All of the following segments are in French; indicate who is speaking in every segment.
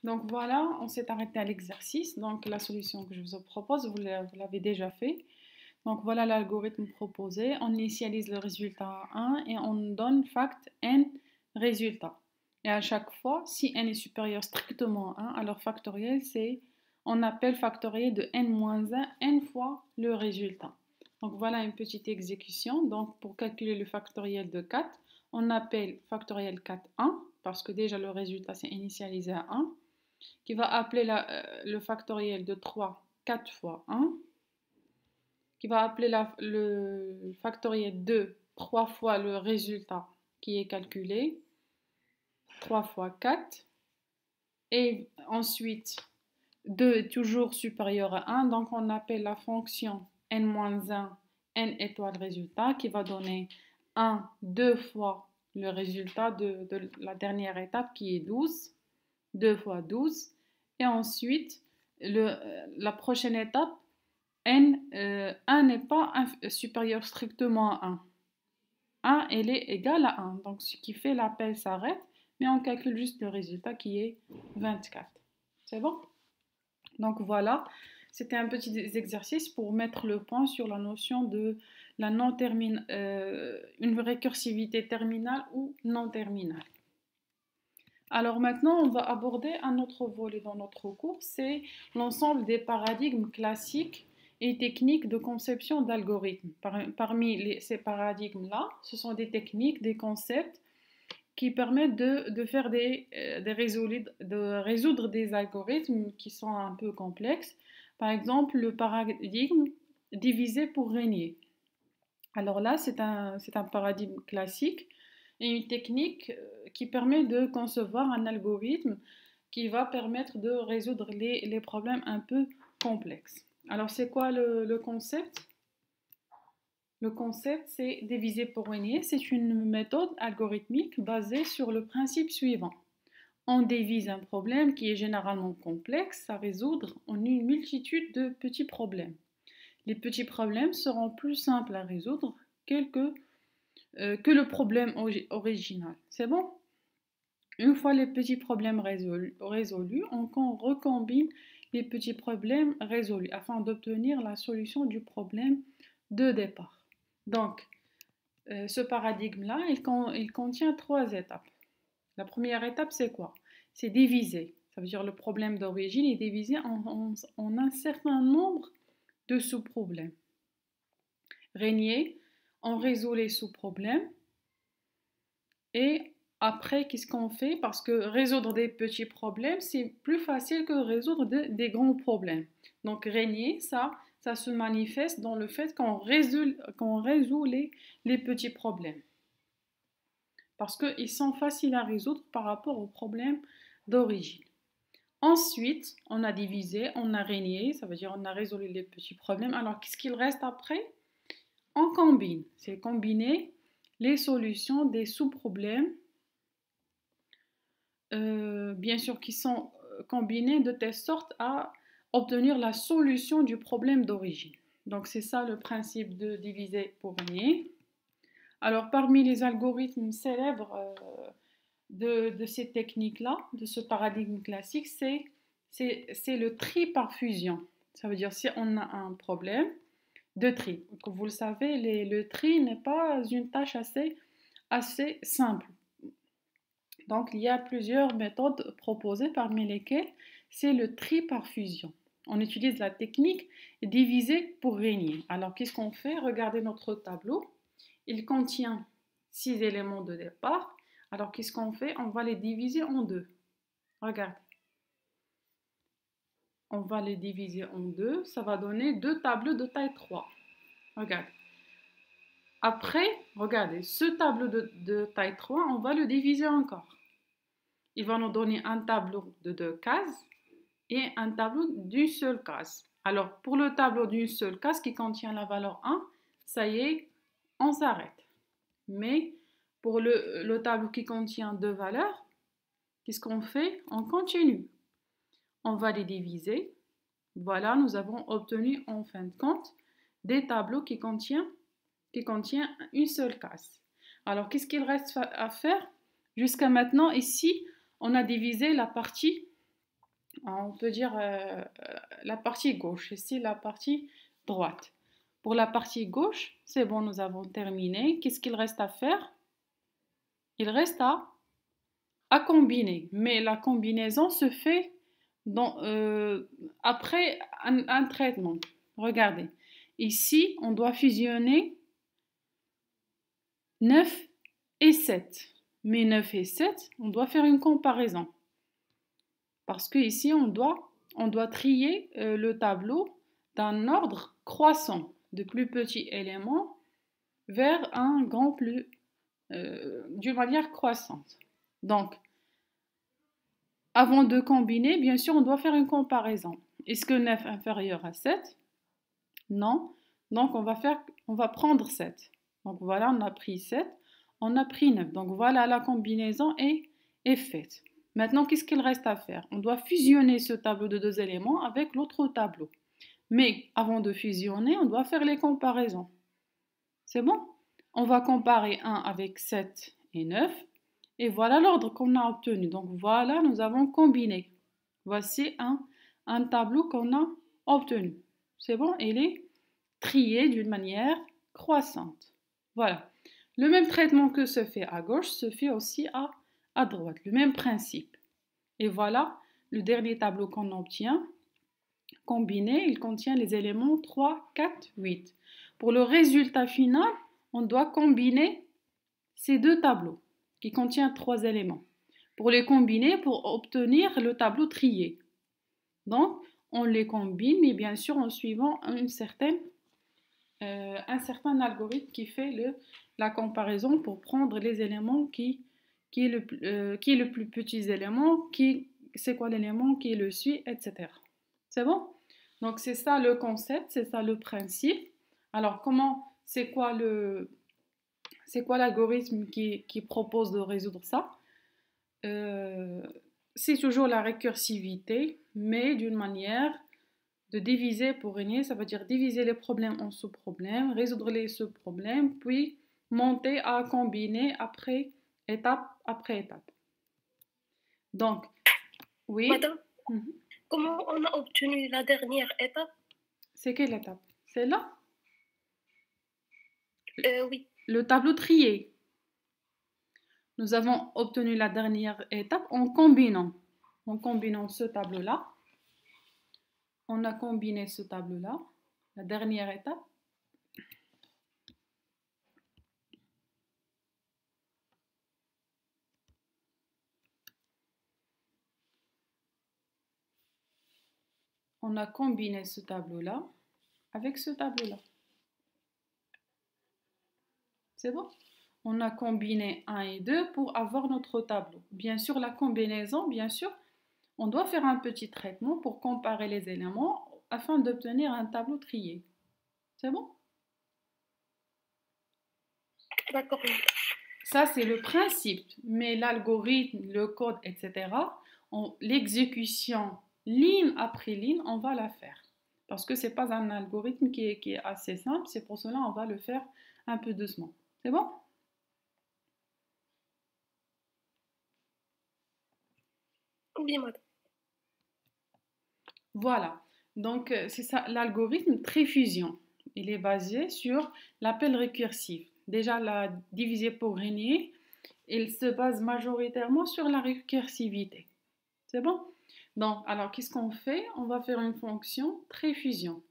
Speaker 1: Donc voilà, on s'est arrêté à l'exercice. Donc la solution que je vous propose, vous l'avez déjà fait. Donc voilà l'algorithme proposé. On initialise le résultat à 1 et on donne fact n résultat. Et à chaque fois, si n est supérieur strictement à 1, alors factoriel, on appelle factoriel de n-1 n fois le résultat. Donc voilà une petite exécution. Donc pour calculer le factoriel de 4, on appelle factoriel 4 1, parce que déjà le résultat c'est initialisé à 1, qui va appeler le factoriel de 3 4 fois 1, qui va appeler le factoriel de 3 fois le résultat qui est calculé, 3 fois 4, et ensuite 2 est toujours supérieur à 1, donc on appelle la fonction n-1, n étoile résultat, qui va donner 1, 2 fois le résultat de la dernière étape qui est 12, 2 fois 12, et ensuite la prochaine étape, n, 1 n'est pas supérieur strictement à 1. 1, elle est égale à 1, donc ce qui fait l'appel s'arrête, mais on calcule juste le résultat qui est 24. C'est bon? Donc voilà, c'était un petit exercice pour mettre le point sur la notion de la une récursivité terminale ou non terminale. Alors maintenant, on va aborder un autre volet dans notre cours, c'est l'ensemble des paradigmes classiques et techniques de conception d'algorithmes. Parmi ces paradigmes-là, ce sont des techniques, des concepts qui permettent de résoudre des algorithmes qui sont un peu complexes. Par exemple, le paradigme diviser pour régner. Alors là, c'est un paradigme classique et une technique qui permet de concevoir un algorithme qui va permettre de résoudre les problèmes un peu complexes. Alors, c'est quoi le concept? Le concept, c'est diviser pour régner. C'est une méthode algorithmique basée sur le principe suivant. On divise un problème qui est généralement complexe à résoudre en une multitude de petits problèmes. Les petits problèmes seront plus simples à résoudre que le problème original. C'est bon? Une fois les petits problèmes résolus, on recombine les petits problèmes résolus afin d'obtenir la solution du problème de départ. Donc, ce paradigme-là, il contient 3 étapes. La première étape, c'est quoi? C'est diviser. Ça veut dire le problème d'origine est divisé en un certain nombre de sous-problèmes. Régner, on résout les sous-problèmes. Et après, qu'est-ce qu'on fait? Parce que résoudre des petits problèmes, c'est plus facile que résoudre des grands problèmes. Donc, régner, ça se manifeste dans le fait qu'on résout les petits problèmes. Parce qu'ils sont faciles à résoudre par rapport aux problèmes d'origine. Ensuite, on a divisé, on a régné, ça veut dire on a résolu les petits problèmes. Alors, qu'est-ce qu'il reste après? On combine. C'est combiner les solutions des sous-problèmes, bien sûr, qui sont combinés de telle sorte à obtenir la solution du problème d'origine. Donc, c'est ça le principe de diviser pour régner. Alors, parmi les algorithmes célèbres de ces techniques-là, de ce paradigme classique, c'est le tri par fusion. Ça veut dire si on a un problème de tri. Comme vous le savez, le tri n'est pas une tâche assez simple. Donc, il y a plusieurs méthodes proposées, parmi lesquelles c'est le tri par fusion. On utilise la technique diviser pour régner. Alors, qu'est-ce qu'on fait? Regardez notre tableau. Il contient 6 éléments de départ. Alors, qu'est-ce qu'on fait? On va les diviser en 2. Regarde. On va les diviser en 2. Ça va donner 2 tableaux de taille 3. Regarde. Après, regardez, ce tableau de taille 3, on va le diviser encore. Il va nous donner un tableau de 2 cases et un tableau d'une seule case. Alors, pour le tableau d'une seule case qui contient la valeur 1, ça y est, on s'arrête. Mais pour le tableau qui contient 2 valeurs, qu'est-ce qu'on fait? On continue. On va les diviser. Voilà, nous avons obtenu en fin de compte des tableaux qui contiennent une seule case. Alors, qu'est-ce qu'il reste à faire? Jusqu'à maintenant, ici, on a divisé la partie On peut dire la partie gauche, ici la partie droite. Pour la partie gauche, c'est bon, nous avons terminé. Qu'est-ce qu'il reste à faire? Il reste à combiner. Mais la combinaison se fait après un traitement. Regardez. Ici, on doit fusionner 9 et 7. Mais 9 et 7, on doit faire une comparaison. Parce que ici, on doit trier le tableau d'un ordre croissant, de plus petits éléments vers un grand plus, d'une manière croissante. Donc, avant de combiner, bien sûr, on doit faire une comparaison. Est-ce que 9 est inférieur à 7? Non. Donc, on va prendre 7. Donc, voilà, on a pris 7, on a pris 9. Donc, voilà, la combinaison est faite. Maintenant, qu'est-ce qu'il reste à faire? On doit fusionner ce tableau de deux éléments avec l'autre tableau. Mais avant de fusionner, on doit faire les comparaisons. C'est bon? On va comparer 1 avec 7 et 9. Et voilà l'ordre qu'on a obtenu. Donc voilà, nous avons combiné. Voici un tableau qu'on a obtenu. C'est bon? Il est trié d'une manière croissante. Voilà. Le même traitement que se fait à gauche se fait aussi à droite. Le même principe. Et voilà le dernier tableau qu'on obtient. Combiné, il contient les éléments 3, 4, 8. Pour le résultat final, on doit combiner ces deux tableaux qui contiennent 3 éléments. Pour les combiner, pour obtenir le tableau trié. Donc, on les combine, mais bien sûr en suivant un certain algorithme qui fait la comparaison pour prendre les éléments qui est le plus petit élément, c'est quoi l'élément qui le suit, etc. C'est bon? Donc c'est ça le concept, c'est ça le principe. Alors c'est quoi l'algorithme qui propose de résoudre ça? C'est toujours la récursivité, mais d'une manière de diviser pour régner, ça veut dire diviser les problèmes en sous-problèmes, résoudre les sous-problèmes, puis monter à combiner étape après étape. Donc, oui.
Speaker 2: Madame, comment on a obtenu la dernière étape?
Speaker 1: C'est quelle étape? C'est là?
Speaker 2: Oui.
Speaker 1: Le tableau trié. Nous avons obtenu la dernière étape en combinant ce tableau-là. On a combiné ce tableau-là, la dernière étape. On a combiné ce tableau-là avec ce tableau-là. C'est bon? On a combiné 1 et 2 pour avoir notre tableau. Bien sûr, la combinaison, bien sûr, on doit faire un petit traitement pour comparer les éléments afin d'obtenir un tableau trié. C'est bon?
Speaker 2: D'accord.
Speaker 1: Ça, c'est le principe. Mais l'algorithme, le code, etc., l'exécution ligne après ligne, on va la faire. Parce que ce n'est pas un algorithme qui est assez simple. C'est pour cela qu'on va le faire un peu doucement. C'est bon?
Speaker 2: Oui, madame.
Speaker 1: Voilà. Donc, c'est ça, l'algorithme Trifusion. Il est basé sur l'appel récursif. Déjà, la divisé pour régner, il se base majoritairement sur la récursivité. C'est bon? Donc, alors, qu'est-ce qu'on fait? On va faire une fonction Trifusion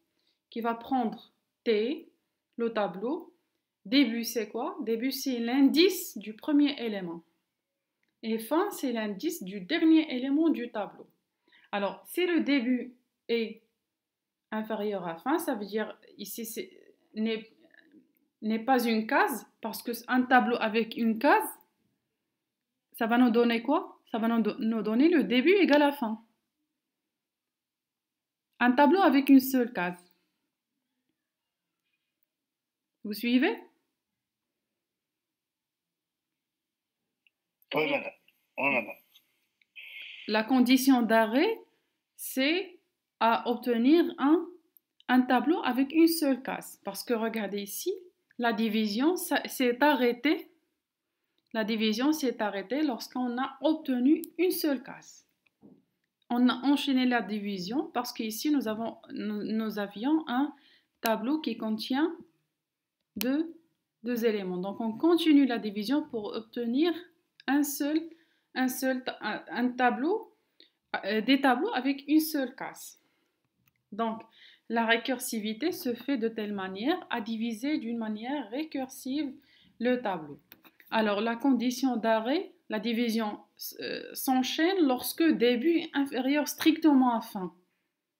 Speaker 1: qui va prendre T, le tableau. Début, c'est quoi? Début, c'est l'indice du premier élément. Et fin, c'est l'indice du dernier élément du tableau. Alors, si le début est inférieur à fin, ça veut dire ici n'est pas une case, parce qu'un tableau avec une case, ça va nous donner quoi? Ça va nous donner le début égale à fin. Un tableau avec une seule case. Vous suivez?
Speaker 2: Oui, madame. Oui, madame.
Speaker 1: La condition d'arrêt, c'est à obtenir un tableau avec une seule case. Parce que regardez ici, la division s'est arrêtée. La division s'est arrêtée lorsqu'on a obtenu une seule case. on a enchaîné la division parce qu'ici, nous avions un tableau qui contient deux éléments. Donc, on continue la division pour obtenir un tableau, des tableaux avec une seule case. Donc, la récursivité se fait de telle manière à diviser d'une manière récursive le tableau. Alors, la condition d'arrêt, la division s'enchaîne lorsque début est inférieur strictement à fin.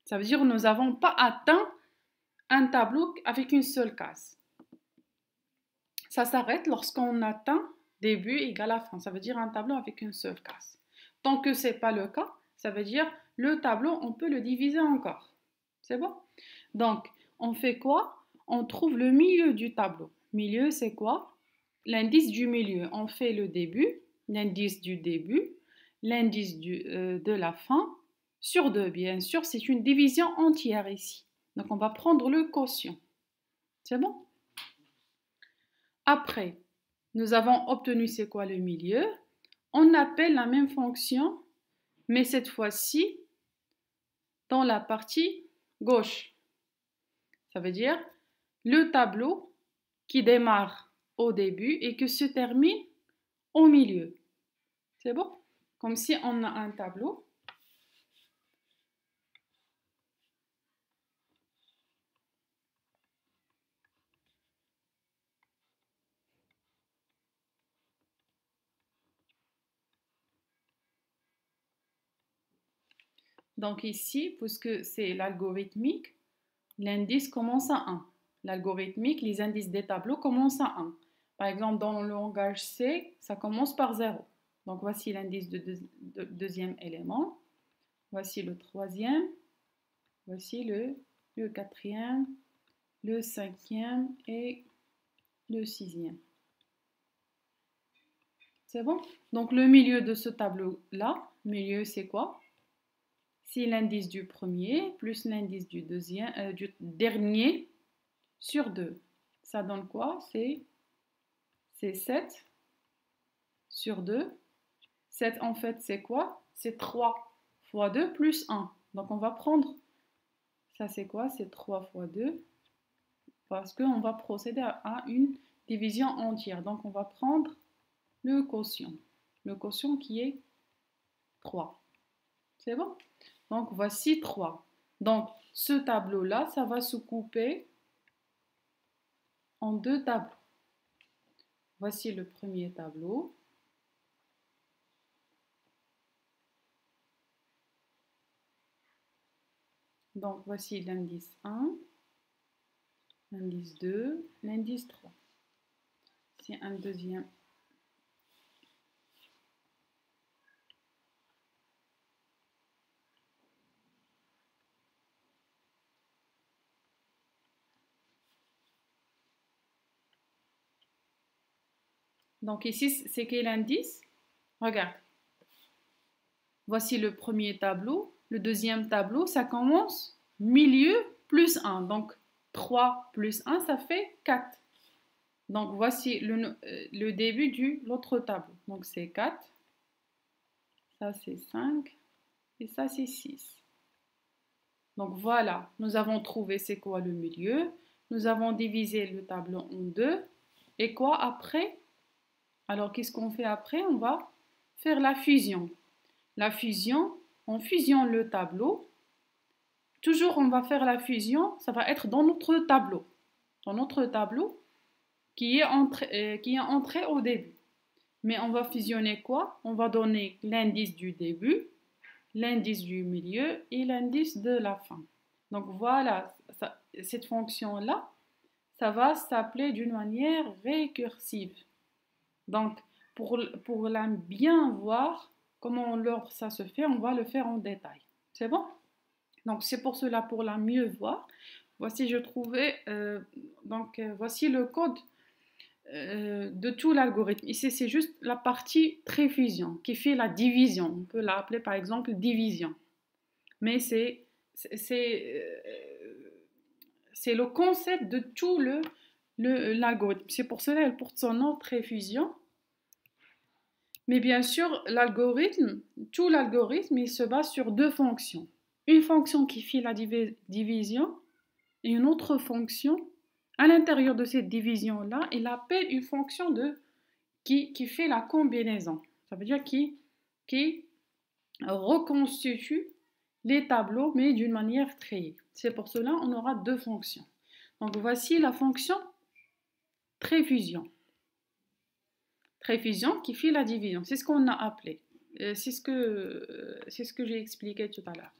Speaker 1: Ça veut dire que nous n'avons pas atteint un tableau avec une seule case. Ça s'arrête lorsqu'on atteint début égale à fin. Ça veut dire un tableau avec une seule case. Tant que ce n'est pas le cas, ça veut dire le tableau, on peut le diviser encore. C'est bon? Donc, on fait quoi? On trouve le milieu du tableau. Milieu, c'est quoi? L'indice du milieu. On fait le début, l'indice du début, l'indice de la fin, sur 2, bien sûr. C'est une division entière ici. Donc, on va prendre le quotient. C'est bon? Après, nous avons obtenu c'est quoi le milieu. On appelle la même fonction, mais cette fois-ci, dans la partie gauche. Ça veut dire le tableau qui démarre au début et qui se termine au milieu. C'est bon? Comme si on a un tableau. Donc ici, puisque c'est l'algorithmique, l'indice commence à 1. L'algorithmique, les indices des tableaux commencent à 1. Par exemple, dans le langage C, ça commence par 0. Donc voici l'indice de deuxième élément. Voici le troisième. Voici le quatrième, le cinquième et le sixième. C'est bon? Donc le milieu de ce tableau-là, milieu c'est quoi? C'est l'indice du premier plus l'indice du dernier sur 2. Ça donne quoi? C'est 7 sur 2. 7 en fait c'est quoi? C'est 3 fois 2 plus 1. Donc on va prendre, ça c'est quoi? C'est 3 fois 2 parce qu'on va procéder à une division entière. Donc on va prendre le quotient. Le quotient qui est 3. C'est bon? Donc voici 3. Donc ce tableau-là, ça va se couper en 2 tableaux. Voici le premier tableau. Donc voici l'indice 1, l'indice 2, l'indice 3. C'est un deuxième. Donc ici, c'est quel indice? Regarde. Voici le premier tableau. Le deuxième tableau, ça commence milieu plus 1. Donc 3 plus 1, ça fait 4. Donc voici le début de l'autre tableau. Donc c'est 4. Ça c'est 5. Et ça c'est 6. Donc voilà, nous avons trouvé c'est quoi le milieu. Nous avons divisé le tableau en 2. Et quoi après? Alors qu'est-ce qu'on fait après? On va faire la fusion. La fusion, on fusionne le tableau. Toujours on va faire la fusion, ça va être dans notre tableau. Dans notre tableau qui est entré au début. Mais on va fusionner quoi? On va donner l'indice du début, l'indice du milieu et l'indice de la fin. Donc voilà, cette fonction-là, ça va s'appeler d'une manière récursive. Donc pour la bien voir comment l'ordre ça se fait, on va le faire en détail. C'est bon? Donc c'est pour cela, pour la mieux voir. Voici, je trouvais, voici le code de tout l'algorithme. Ici, c'est juste la partie tréfusion qui fait la division. On peut l'appeler par exemple division. Mais c'est le concept de tout l'algorithme. C'est pour cela qu'elle porte son nom tréfusion. Mais bien sûr, tout l'algorithme, il se base sur deux fonctions. Une fonction qui fait la division et une autre fonction. À l'intérieur de cette division-là, il appelle une fonction qui fait la combinaison. Ça veut dire qui reconstitue les tableaux, mais d'une manière triée. C'est pour cela qu'on aura deux fonctions. Donc voici la fonction tréfusion. Tréfusion qui fait la division. C'est ce qu'on a appelé. C'est ce que j'ai expliqué tout à l'heure.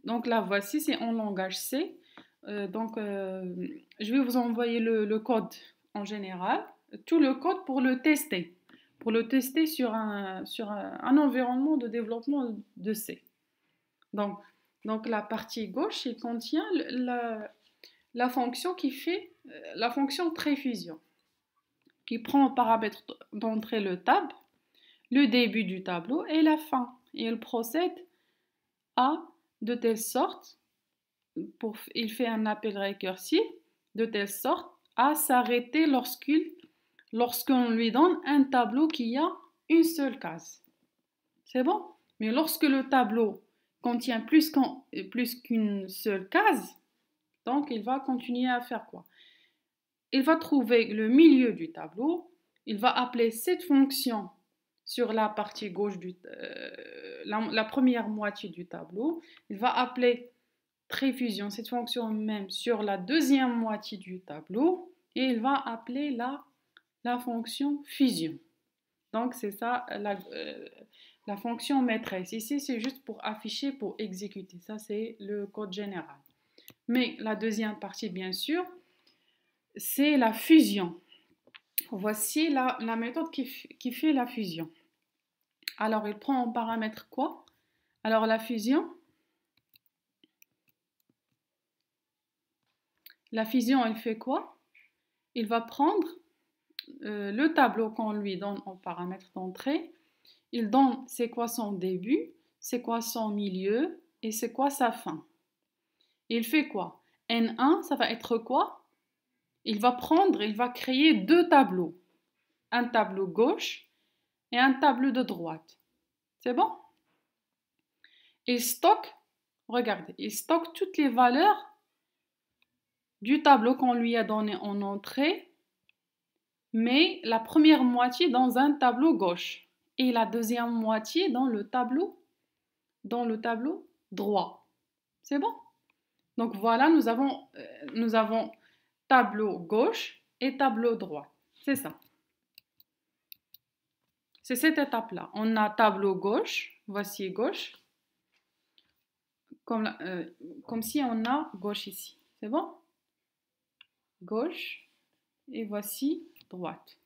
Speaker 1: Donc là, voici, c'est en langage C. Je vais vous envoyer le code en général, tout le code pour le tester sur un environnement de développement de C. Donc la partie gauche, il contient la fonction qui fait la fonction tréfusion, qui prend en paramètre d'entrée le tab, le début du tableau et la fin. Et elle procède de telle sorte, il fait un appel récursif, de telle sorte à s'arrêter lorsqu'on lui donne un tableau qui a une seule case. C'est bon? Mais lorsque le tableau contient plus qu'une seule case, donc il va continuer à faire quoi? Il va trouver le milieu du tableau, il va appeler cette fonction sur la partie gauche, la première moitié du tableau, il va appeler tréfusion, cette fonction même, sur la deuxième moitié du tableau, et il va appeler la fonction fusion. Donc c'est ça la fonction maîtresse. Ici c'est juste pour afficher, pour exécuter. Ça c'est le code général. Mais la deuxième partie, bien sûr, c'est la fusion. Voici la méthode qui fait la fusion. Alors il prend en paramètre quoi? Alors la fusion, elle fait quoi? Il va prendre le tableau qu'on lui donne en paramètre d'entrée. Il donne c'est quoi son début, c'est quoi son milieu et c'est quoi sa fin. Il fait quoi? N1, ça va être quoi? Il va créer deux tableaux. Un tableau gauche et un tableau de droite. C'est bon? Regardez, il stocke toutes les valeurs du tableau qu'on lui a donné en entrée, mais la première moitié dans un tableau gauche et la deuxième moitié dans le tableau droit. C'est bon? Donc voilà, nous avons tableau gauche et tableau droit. C'est ça. C'est cette étape-là. On a tableau gauche, voici gauche, comme si on a gauche ici. C'est bon? Gauche et voici droite.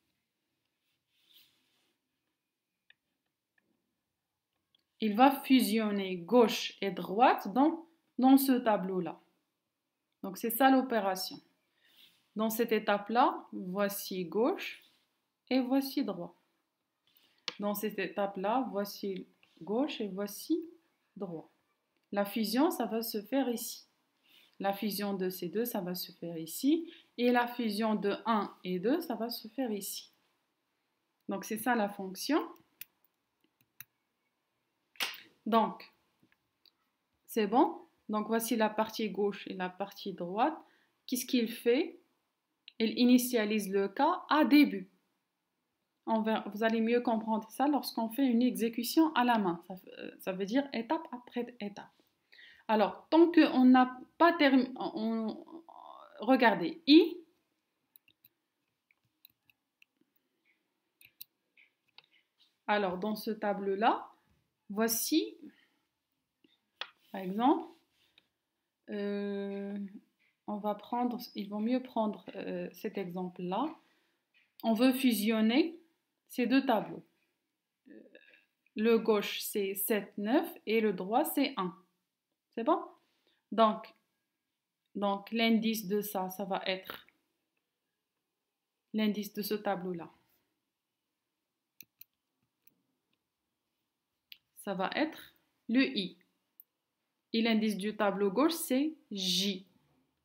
Speaker 1: Il va fusionner gauche et droite dans ce tableau-là. Donc c'est ça l'opération. Dans cette étape-là, voici gauche et voici droit. Dans cette étape-là, voici gauche et voici droit. La fusion, ça va se faire ici. La fusion de ces deux, ça va se faire ici. Et la fusion de 1 et 2, ça va se faire ici. Donc c'est ça la fonction. Donc, c'est bon. Donc voici la partie gauche et la partie droite. Qu'est-ce qu'il fait? Il initialise le cas à début. Vous allez mieux comprendre ça lorsqu'on fait une exécution à la main. Ça veut dire étape après étape. Alors, tant qu'on n'a pas terminé, regardez, I. Alors, dans ce tableau-là, voici, par exemple, il vaut mieux prendre cet exemple-là. On veut fusionner ces deux tableaux. Le gauche, c'est 7, 9 et le droit, c'est 1. C'est bon? Donc l'indice de ça va être l'indice de ce tableau-là. Ça va être le I. Et l'indice du tableau gauche, c'est J.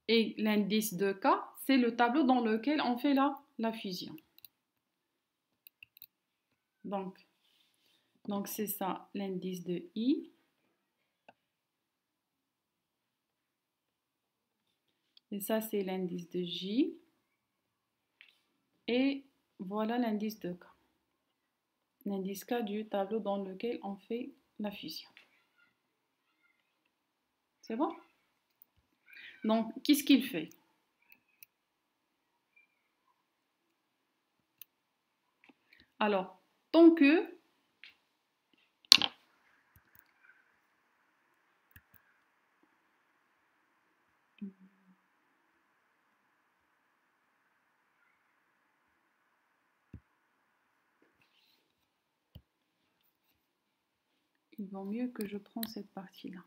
Speaker 1: Et l'indice de K, c'est le tableau dans lequel on fait la fusion. Donc, Donc, c'est ça l'indice de I. Et ça, c'est l'indice de J. Et voilà l'indice de K. L'indice K du tableau dans lequel on fait la fusion. C'est bon? Donc, qu'est-ce qu'il fait? Alors, tant que il vaut mieux que je prenne cette partie-là.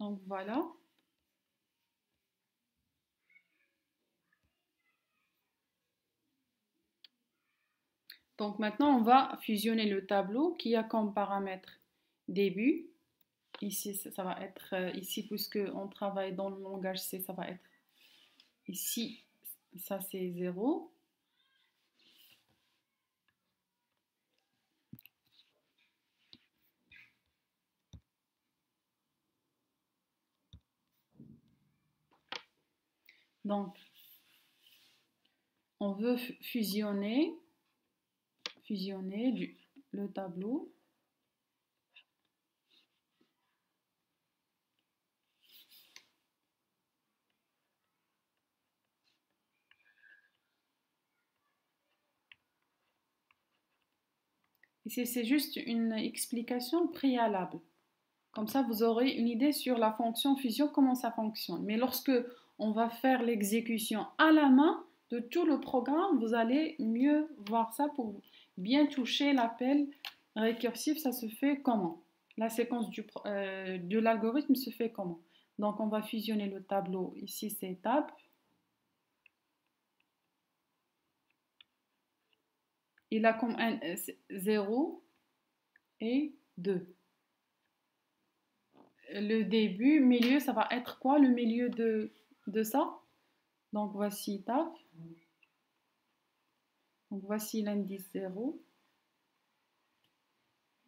Speaker 1: Donc, voilà. Donc, maintenant, on va fusionner le tableau qui a comme paramètre début. Ici, ça va être ici, puisque on travaille dans le langage C, ça va être ici, ça c'est 0. Donc, on veut fusionner le tableau. Ici, c'est juste une explication préalable. Comme ça, vous aurez une idée sur la fonction fusion, comment ça fonctionne. Mais lorsque on va faire l'exécution à la main de tout le programme, vous allez mieux voir ça pour bien toucher l'appel récursif. Ça se fait comment? La séquence de l'algorithme se fait comment? Donc, on va fusionner le tableau. Ici, c'est étape. Il a comme 0 et 2. Le début, milieu, ça va être quoi le milieu de ça? Donc voici étape. Donc voici l'indice 0.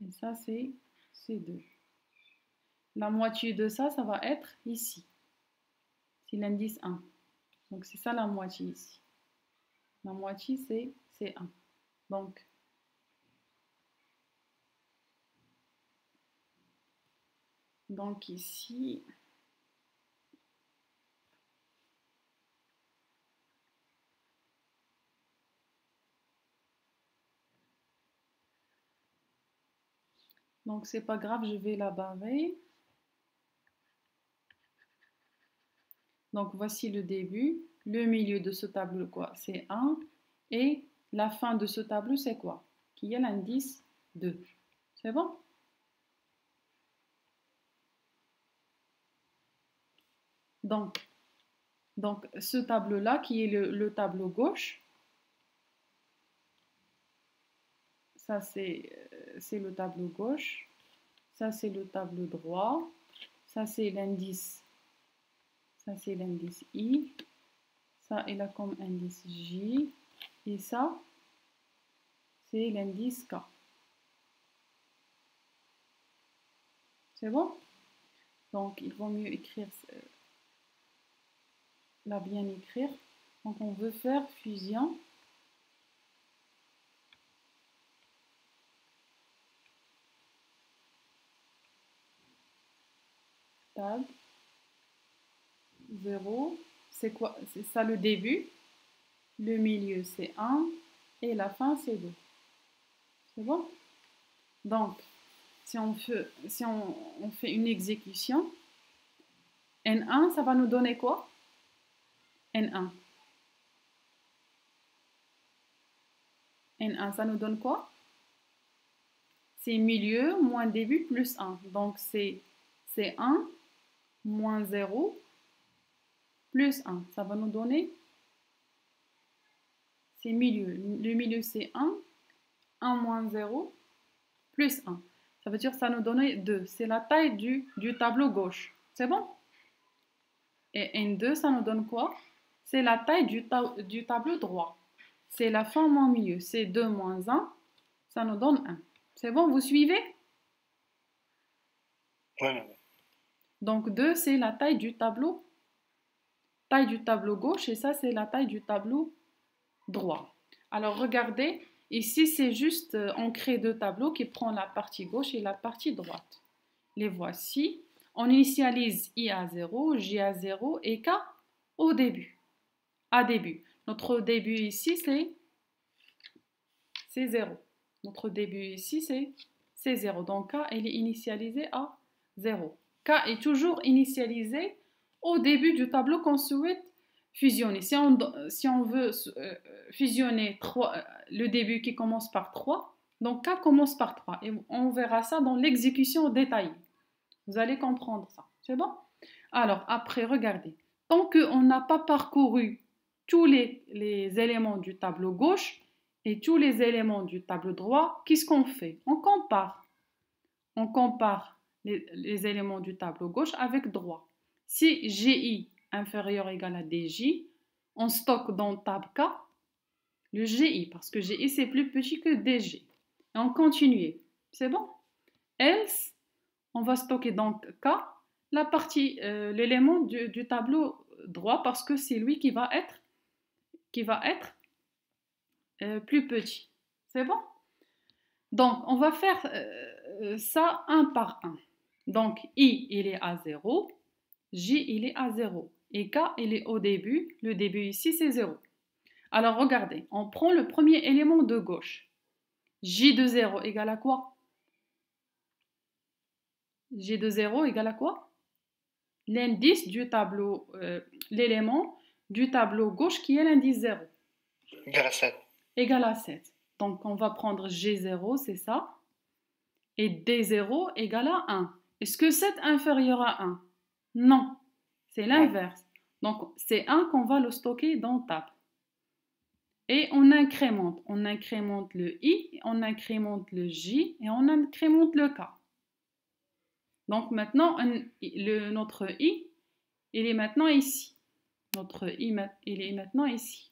Speaker 1: Et ça, c'est 2. La moitié de ça, ça va être ici. C'est l'indice 1. Donc c'est ça la moitié ici. La moitié, c'est 1. Donc ici, donc c'est pas grave, je vais la barrer. Donc voici le début. Le milieu de ce tableau, quoi, c'est 1. Et la fin de ce tableau, c'est quoi? Qui est l'indice 2. C'est bon? Donc ce tableau-là, qui est le tableau gauche, ça c'est le tableau gauche, ça c'est le tableau droit, ça c'est l'indice I, ça il a comme indice J, et ça c'est l'indice K. C'est bon? Donc il vaut mieux écrire, la bien écrire. Donc on veut faire fusion. Tab. 0, c'est quoi? C'est ça le début, le milieu c'est 1 et la fin c'est 2. C'est bon? Donc, si on fait une exécution, N1, ça va nous donner quoi? N1. N1, ça nous donne quoi? C'est milieu moins début plus 1. Donc, c'est 1 moins 0 plus 1. Ça va nous donner, c'est milieu. Le milieu, c'est 1 moins 0 plus 1. Ça veut dire que ça nous donne 2. C'est la taille du tableau gauche. C'est bon? Et N2, ça nous donne quoi? C'est la taille du tableau droit. C'est la forme en milieu. C'est 2 moins 1, ça nous donne 1. C'est bon, vous suivez?
Speaker 3: Oui.
Speaker 1: Donc 2, c'est la taille du tableau gauche, et ça, c'est la taille du tableau droit. Alors regardez, ici, c'est juste, on crée deux tableaux qui prennent la partie gauche et la partie droite. Les voici. On initialise I à 0, J à 0 et K au début. À début. Notre début ici, c'est 0. Notre début ici, c'est 0. Donc K, il est initialisé à 0. K est toujours initialisé au début du tableau qu'on souhaite fusionner. Si on veut fusionner le début qui commence par 3, donc K commence par 3. Et on verra ça dans l'exécution détaillée. Vous allez comprendre ça. C'est bon? Alors, après, regardez. Tant qu'on n'a pas parcouru tous les éléments du tableau gauche et tous les éléments du tableau droit, qu'est-ce qu'on fait? On compare. On compare les éléments du tableau gauche avec droit. Si GI inférieur ou égal à DJ, on stocke dans tab K le GI, parce que GI c'est plus petit que DG. Et on continue. C'est bon? Else, on va stocker dans K la partie, l'élément du tableau droit, parce que c'est lui qui va être plus petit. C'est bon? Donc, on va faire ça un par un. Donc, I, il est à 0. J, il est à 0. Et K, il est au début. Le début ici, c'est 0. Alors, regardez. On prend le premier élément de gauche. J de 0 égale à quoi? J de 0 égale à quoi? L'indice du tableau, l'élément du tableau gauche qui est l'indice 0.
Speaker 3: Égal à 7.
Speaker 1: Égal à 7. Donc, on va prendre G0, c'est ça. Et D0 égale à 1. Est-ce que 7 est inférieur à 1? Non, c'est l'inverse. Donc, c'est 1 qu'on va le stocker dans tab. Et on incrémente. On incrémente le I, on incrémente le J et on incrémente le K. Donc, maintenant, notre I, il est maintenant ici. Notre I, il est maintenant ici.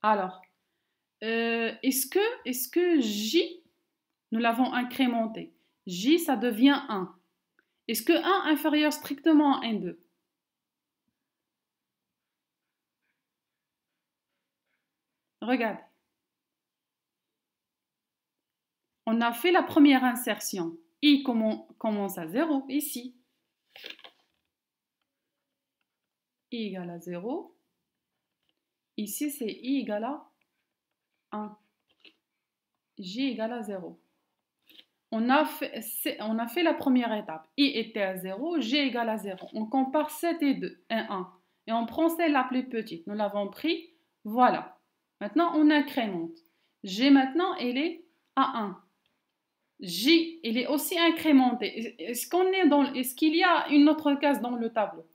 Speaker 1: Alors, est-ce que J, nous l'avons incrémenté? J, ça devient 1. Est-ce que 1 est inférieur strictement à N2? Regarde. On a fait la première insertion. I commence à 0, ici. I égale à 0. Ici, c'est I égale à 1. J égale à 0. On a fait la première étape. I était à 0, J égale à 0. On compare 7 et 2, 1. Et on prend celle la plus petite. Nous l'avons pris. Voilà. Maintenant, on incrémente. G maintenant, elle est à 1. J, il est aussi incrémenté. Est-ce qu'il y a une autre case dans le tableau?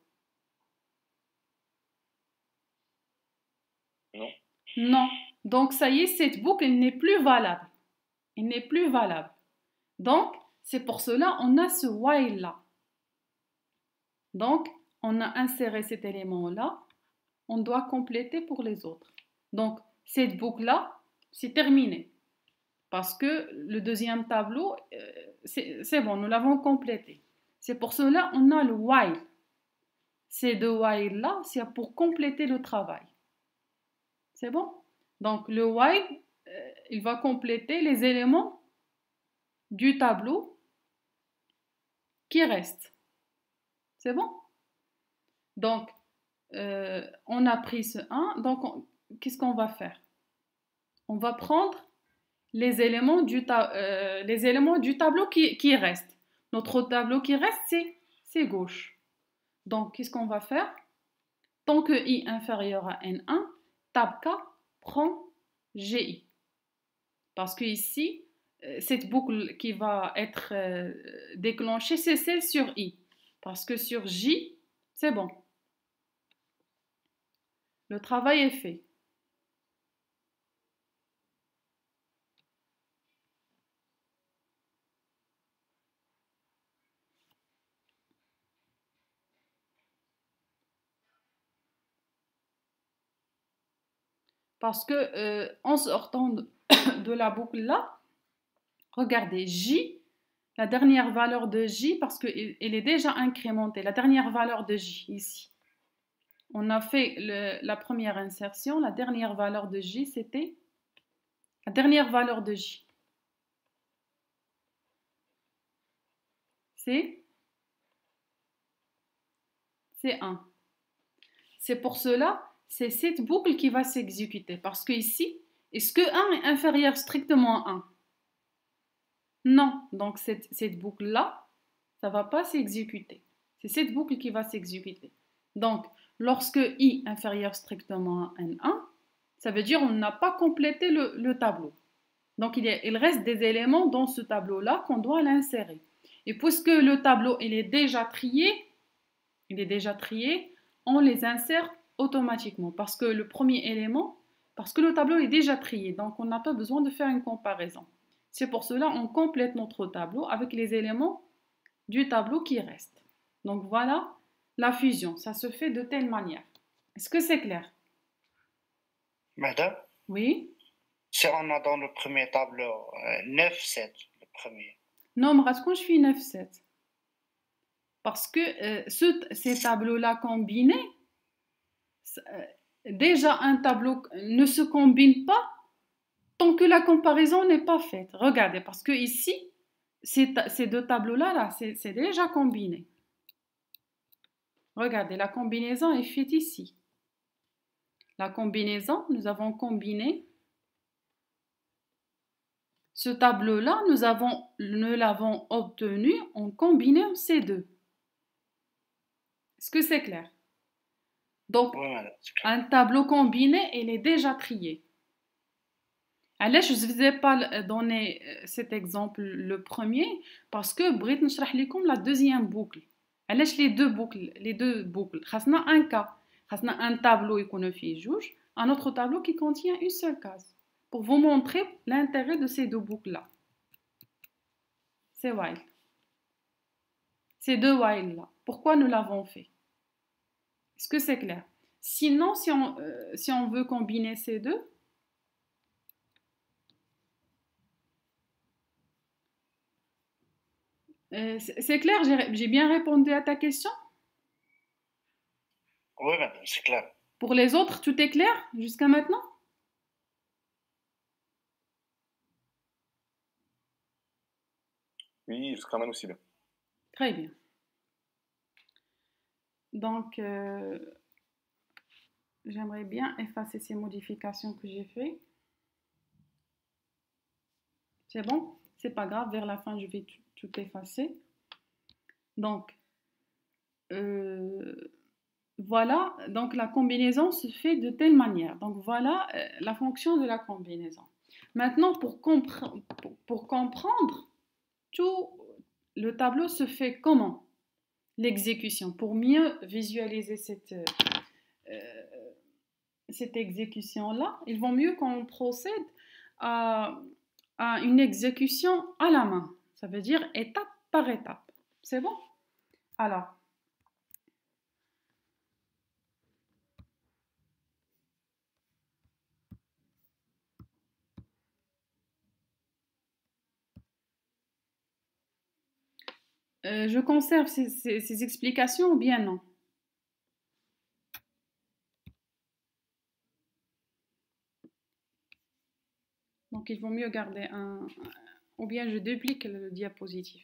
Speaker 3: Non.
Speaker 1: Non. Donc, ça y est, cette boucle, elle n'est plus valable. Elle n'est plus valable. Donc, c'est pour cela qu'on a ce while là. Donc, on a inséré cet élément-là. On doit compléter pour les autres. Donc, cette boucle-là, c'est terminé. Parce que le deuxième tableau, c'est bon, nous l'avons complété. C'est pour cela qu'on a le while. Ces deux while-là, c'est pour compléter le travail. C'est bon? Donc, le while, il va compléter les éléments du tableau qui restent. C'est bon? Donc, on a pris ce 1. Donc, qu'est-ce qu'on va faire? On va prendre les éléments du tableau qui reste. Notre tableau qui reste, c'est gauche. Donc, qu'est-ce qu'on va faire? Tant que i inférieur à n1, tab k prend gi. Parce que ici, cette boucle qui va être déclenchée, c'est celle sur i. Parce que sur j, c'est bon. Le travail est fait. Parce que en sortant de la boucle là, regardez, J, la dernière valeur de J, parce qu'elle est déjà incrémentée, la dernière valeur de J ici. On a fait la première insertion, la dernière valeur de J, c'était la dernière valeur de J. C'est 1. C'est pour cela, c'est cette boucle qui va s'exécuter. Parce que ici, est-ce que 1 est inférieur strictement à 1? Non. Donc cette boucle-là, ça ne va pas s'exécuter. C'est cette boucle qui va s'exécuter. Donc, lorsque i inférieur strictement à n1, ça veut dire qu'on n'a pas complété le tableau. Donc, il reste des éléments dans ce tableau-là qu'on doit l'insérer. Et puisque le tableau il est déjà trié, on les insère automatiquement parce que le premier élément, parce que le tableau est déjà trié, donc on n'a pas besoin de faire une comparaison. C'est pour cela qu'on complète notre tableau avec les éléments du tableau qui restent. Donc voilà la fusion, ça se fait de telle manière. Est-ce que c'est clair?
Speaker 3: Madame?
Speaker 1: Oui.
Speaker 3: Si on a dans le premier tableau 9, 7, le premier.
Speaker 1: Non, mais est-ce que je fais 9, 7? Parce que ces tableaux-là combinés, déjà un tableau ne se combine pas tant que la comparaison n'est pas faite. Regardez, parce que ici, ces deux tableaux-là, là, c'est déjà combiné. Regardez, la combinaison est faite ici. La combinaison, nous avons combiné ce tableau-là, nous l'avons obtenu en combinant ces deux. Est-ce que c'est clair? Donc,
Speaker 3: oui, madame, clair.
Speaker 1: Un tableau combiné, il est déjà trié. Alors, je ne vous ai pas donné cet exemple le premier parce que Brit نشرح لكم la deuxième boucle. Alors, les deux boucles. On a un cas. On a un tableau يكون فيه جوج, un autre tableau qui contient une seule case. Pour vous montrer l'intérêt de ces deux boucles-là. C'est while. Ces deux while-là. Pourquoi nous l'avons fait? Est-ce que c'est clair? Sinon, si on veut combiner ces deux, c'est clair, j'ai bien répondu à ta question?
Speaker 3: Oui, madame, c'est clair.
Speaker 1: Pour les autres, tout est clair jusqu'à maintenant?
Speaker 4: Oui, jusqu'à maintenant aussi bien.
Speaker 1: Très bien. Donc, j'aimerais bien effacer ces modifications que j'ai faites. C'est bon? C'est pas grave, vers la fin, je vais tout effacer. Donc, voilà, donc la combinaison se fait de telle manière. Donc, voilà la fonction de la combinaison. Maintenant, pour comprendre, tout le tableau se fait comment? L'exécution. Pour mieux visualiser cette exécution-là, il vaut mieux qu'on procède à une exécution à la main. Ça veut dire étape par étape. C'est bon? Alors, je conserve ces explications ou bien non? Donc, il vaut mieux garder ou bien je duplique le diapositive.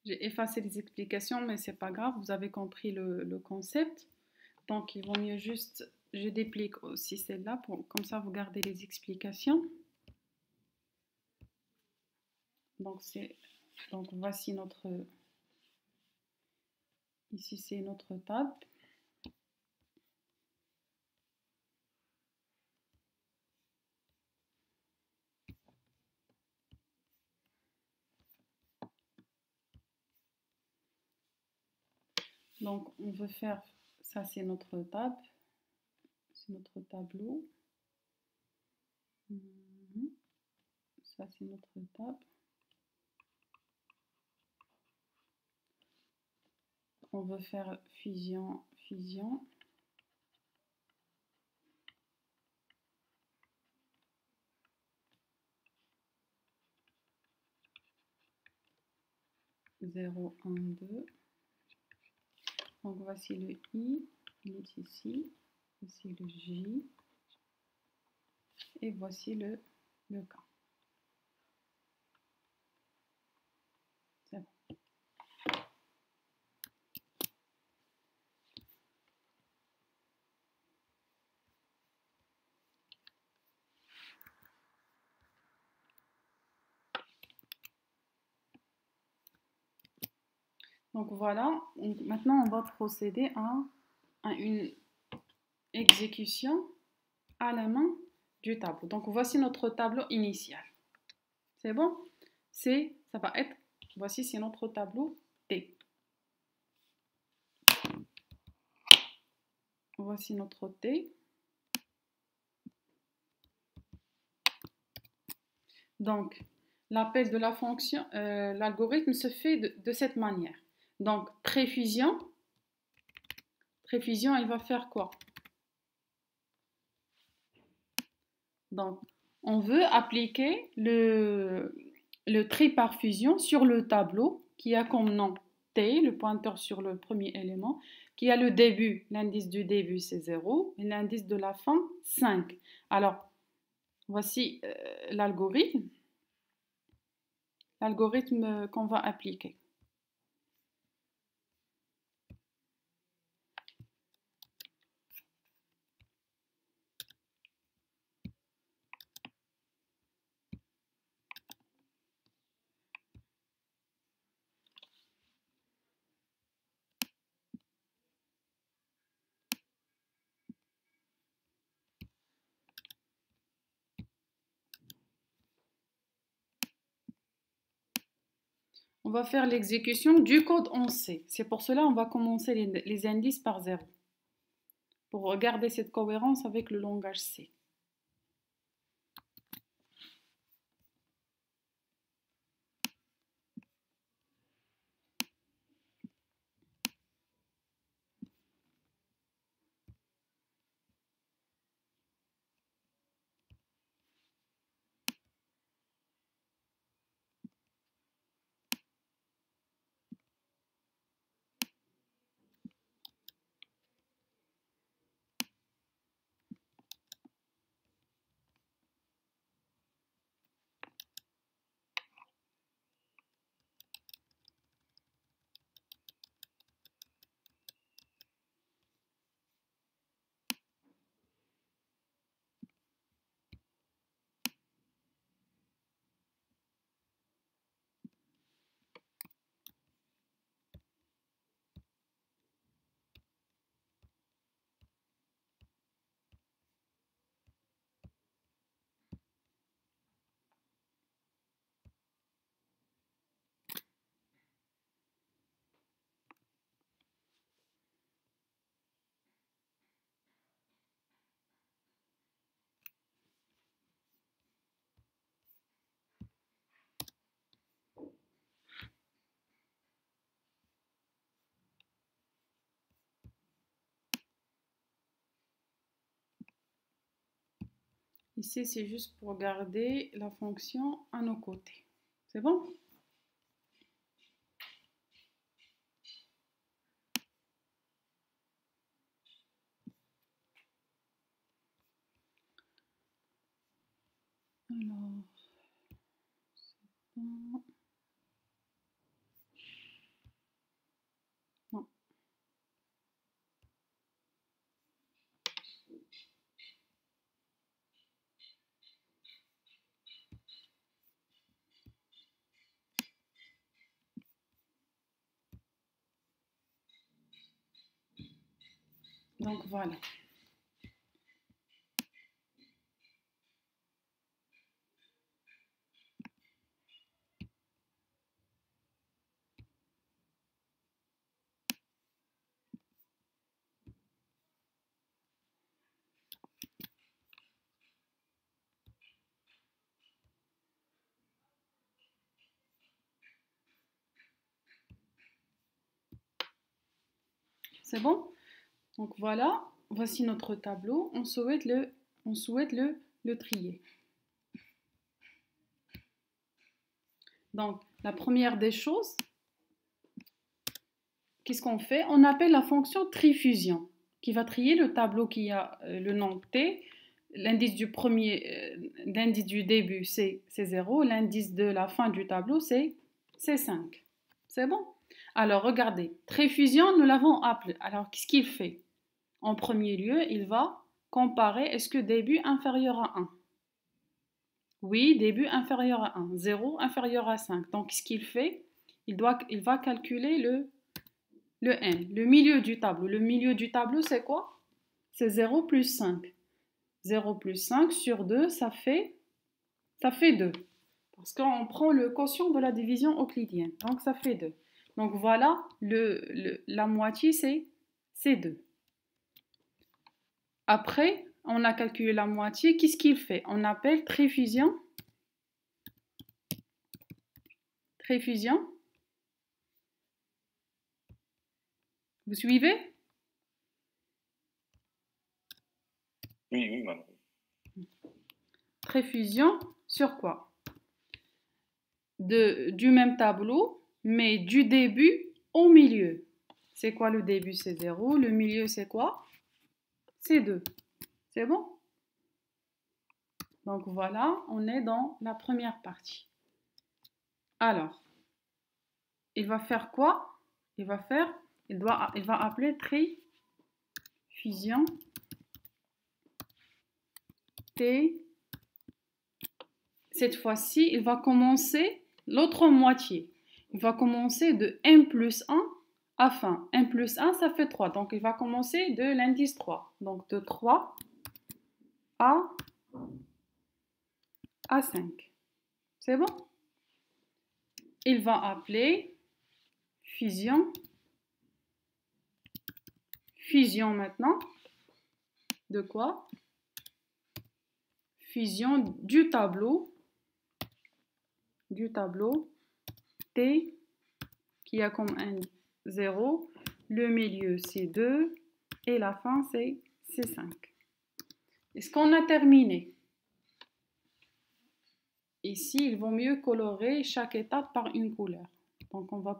Speaker 1: J'ai effacé les explications, mais c'est pas grave, vous avez compris le concept. Donc, il vaut mieux juste, je déplique aussi celle-là, comme ça vous gardez les explications. Donc voici notre, ici c'est notre table. Donc, on veut faire, ça c'est notre table, c'est notre tableau. Ça c'est notre table. On veut faire fusion, fusion. Zéro, un, deux. Donc voici le I, il est ici. Voici le J. Et voici le K. C'est bon. Donc voilà, maintenant on va procéder à une exécution à la main du tableau. Donc voici notre tableau initial. C'est bon? Ça va être, voici c'est notre tableau T. Voici notre T. Donc l'appel de la fonction, l'algorithme se fait de cette manière. Donc préfusion, il va faire quoi? Donc on veut appliquer le tri par fusion sur le tableau qui a comme nom T, le pointeur sur le premier élément, qui a le début, l'indice du début c'est 0 et l'indice de la fin 5. Alors, voici l'algorithme qu'on va appliquer. On va faire l'exécution du code en C. C'est pour cela qu'on va commencer les indices par 0. Pour regarder cette cohérence avec le langage C. Ici, c'est juste pour garder la fonction à nos côtés. C'est bon? Alors, c'est bon. Donc voilà. C'est bon? Donc voilà, voici notre tableau. On souhaite le trier. Donc, la première des choses, qu'est-ce qu'on fait? On appelle la fonction trifusion, qui va trier le tableau qui a le nom T. L'indice l'indice du début, c'est 0. L'indice de la fin du tableau, c'est 5. C'est bon? Alors, regardez, trifusion, nous l'avons appelé. Alors, qu'est-ce qu'il fait? En premier lieu, il va comparer, est-ce que début inférieur à 1? Oui, début inférieur à 1. 0 inférieur à 5. Donc, ce qu'il fait, il va calculer le n, le milieu du tableau. Le milieu du tableau, c'est quoi? C'est 0 plus 5. 0 plus 5 sur 2, ça fait 2. Parce qu'on prend le quotient de la division euclidienne. Donc, ça fait 2. Donc, voilà, la moitié, c'est 2. Après, on a calculé la moitié. Qu'est-ce qu'il fait? On appelle trifusion. Trifusion. Vous suivez?
Speaker 4: Oui, madame.
Speaker 1: Trifusion sur quoi? Du même tableau, mais du début au milieu. C'est quoi le début? C'est 0. Le milieu, c'est quoi? C'est 2. C'est bon? Donc voilà, on est dans la première partie. Alors, il va faire quoi? Il va appeler trifusion T. Cette fois-ci, il va commencer l'autre moitié. Il va commencer de n plus 1 à fin. n plus 1, ça fait 3. Donc, il va commencer de l'indice 3. Donc, de 3 à 5. C'est bon? Il va appeler fusion. Fusion maintenant. De quoi? Fusion du tableau T qui a comme un 0. Le milieu, c'est 2. Et la fin, c'est 5. Est-ce qu'on a terminé? Ici, il vaut mieux colorer chaque étape par une couleur. Donc, on va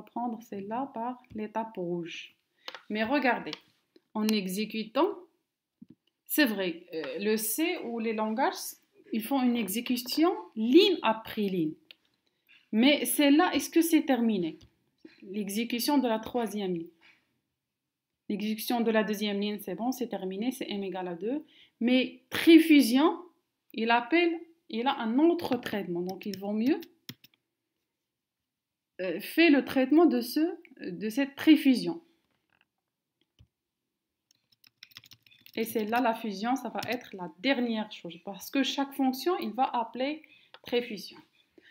Speaker 1: prendre celle-là par l'étape rouge. Mais regardez, en exécutant, c'est vrai, le C ou les langages, ils font une exécution ligne après ligne. Mais celle-là, est-ce que c'est terminé? L'exécution de la troisième ligne. L'exécution de la deuxième ligne, c'est bon, c'est terminé, c'est m égale à 2. Mais trifusion, il a un autre traitement. Donc, il vaut mieux faire le traitement de cette trifusion. Et c'est là la fusion, ça va être la dernière chose. Parce que chaque fonction, il va appeler trifusion.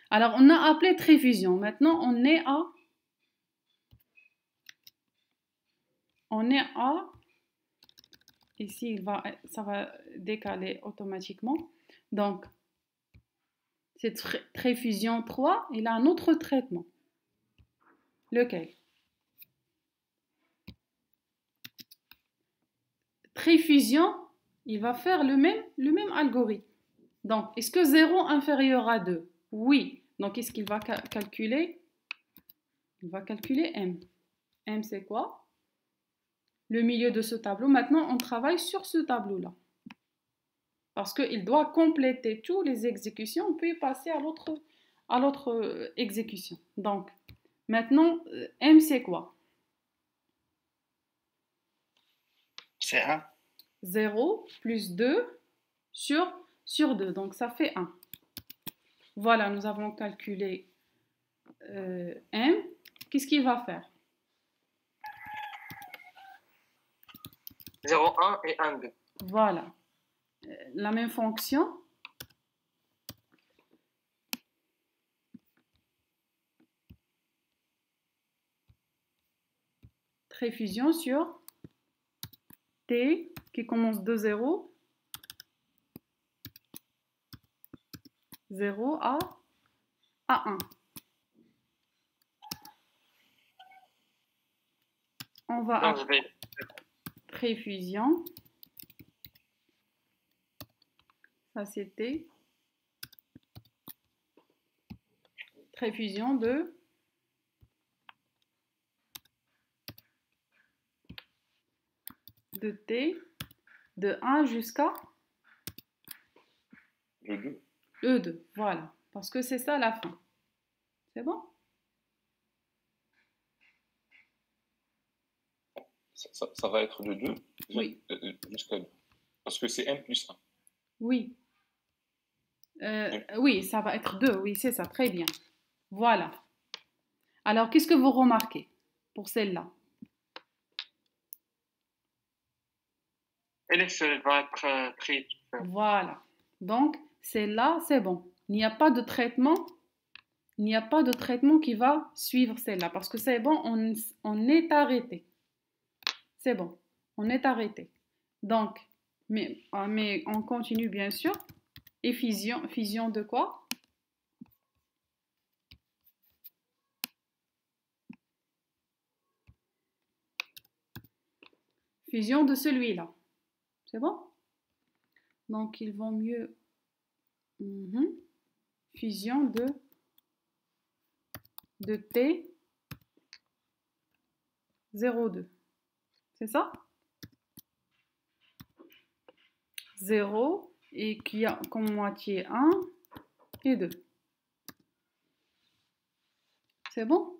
Speaker 1: Alors, on a appelé trifusion. Maintenant, on est à... Ici, ça va décaler automatiquement. Donc, cette trifusion 3, il a un autre traitement. Lequel? Trifusion, il va faire le même algorithme. Donc, est-ce que 0 inférieur à 2? Oui. Donc, qu'est-ce qu'il va calculer? Il va calculer M. M, c'est quoi? Le milieu de ce tableau. Maintenant, on travaille sur ce tableau-là. Parce qu'il doit compléter toutes les exécutions, puis passer à l'autre exécution. Donc, maintenant, M, c'est quoi?
Speaker 3: C'est 1.
Speaker 1: 0 plus 2 sur 2. Donc, ça fait 1. Voilà, nous avons calculé M. Qu'est-ce qu'il va faire?
Speaker 4: 0, 1 et 1, 2.
Speaker 1: Voilà. La même fonction. Trait fusion sur T qui commence de 0, 0 à 1. On va
Speaker 4: Donc, je vais
Speaker 1: trait fusion. Ça c'était trait fusion de T de 1 jusqu'à
Speaker 5: Le 2.
Speaker 1: E2. Voilà. Parce que c'est ça la fin. C'est bon?
Speaker 5: Ça va être de 2
Speaker 1: Oui.
Speaker 5: jusqu'à 2. Parce que c'est n plus 1.
Speaker 1: Oui. Oui, ça va être 2. Oui, c'est ça. Très bien. Voilà. Alors, qu'est-ce que vous remarquez pour celle-là?
Speaker 4: LX va être pris.
Speaker 1: Voilà. Donc, celle-là, c'est bon. Il n'y a pas de traitement. Il n'y a pas de traitement qui va suivre celle-là. Parce que c'est bon, on est arrêté. C'est bon. On est arrêté. Donc, mais on continue bien sûr. Et fusion de quoi? Fusion de celui-là. C'est bon? Donc, il vaut mieux fusion de T 0,2. C'est ça? 0 et qui a comme moitié 1 et 2. C'est bon?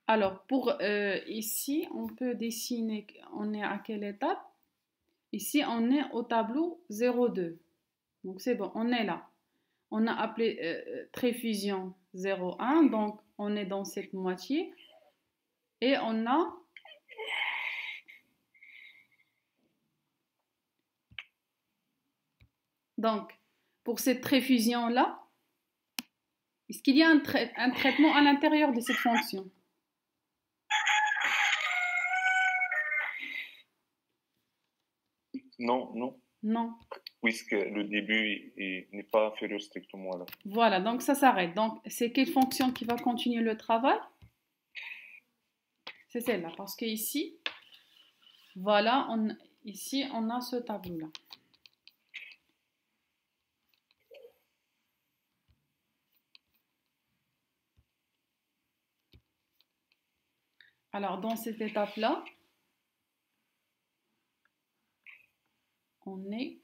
Speaker 1: Alors, pour ici, on peut dessiner, on est à quelle étape? Ici, on est au tableau 0,2. Donc, c'est bon, on est là. On a appelé trait fusion 0,1, donc on est dans cette moitié. Et on a donc, pour cette trait fusion-là, est-ce qu'il y a un traitement à l'intérieur de cette fonction?
Speaker 5: Non, non.
Speaker 1: Non.
Speaker 5: Puisque le début n'est pas inférieur strictement à la fin.
Speaker 1: Voilà, donc ça s'arrête. Donc, c'est quelle fonction qui va continuer le travail? C'est celle-là, parce que ici, voilà, ici, on a ce tableau-là. Alors, dans cette étape-là, on est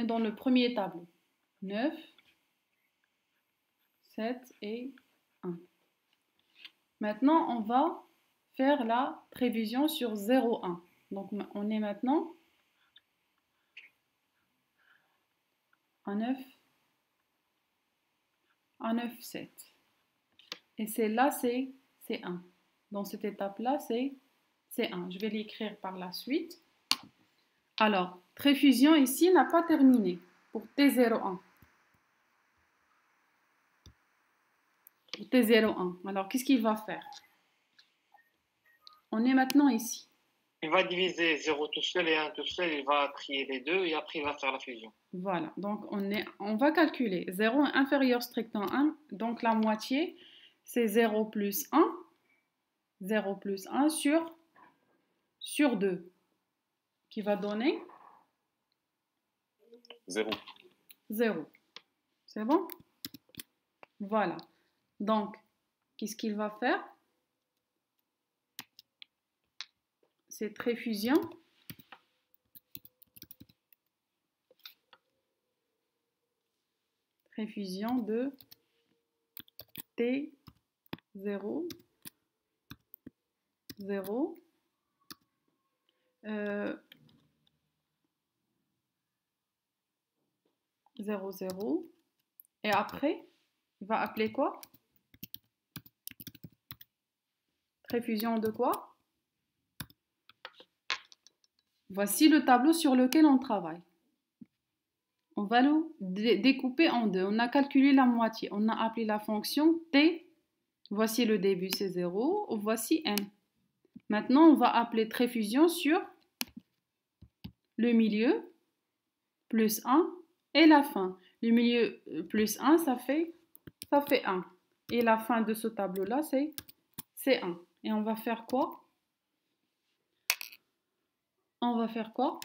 Speaker 1: dans le premier tableau. 9, 7 et 1. Maintenant, on va faire la prévision sur 0, 1. Donc, on est maintenant à 9, 7. Et celle-là, c'est 1. Dans cette étape-là, c'est 1. Je vais l'écrire par la suite. Alors, trait fusion ici n'a pas terminé pour T01. Pour T01. Alors, qu'est-ce qu'il va faire? On est maintenant ici.
Speaker 4: Il va diviser 0 tout seul et 1 tout seul. Il va trier les deux et après, il va faire la fusion.
Speaker 1: Voilà. Donc, on va calculer. 0 est inférieur strictement à 1. Donc, la moitié, c'est 0 plus 1. 0 plus 1 sur 2. Qui va donner
Speaker 5: 0.
Speaker 1: 0. C'est bon? Voilà. Donc, qu'est-ce qu'il va faire? C'est trait fusion. Trait fusion de T0, 0, 0, 0, et après Il va appeler quoi? Trait fusion de quoi? Voici le tableau sur lequel on travaille. On va le découper en deux. On a calculé la moitié. On a appelé la fonction t. Voici le début, c'est 0. Voici n. Maintenant, on va appeler trait fusion sur le milieu, plus 1, et la fin. Le milieu plus 1, ça fait 1. Et la fin de ce tableau-là, c'est 1. Et on va faire quoi? On va faire quoi?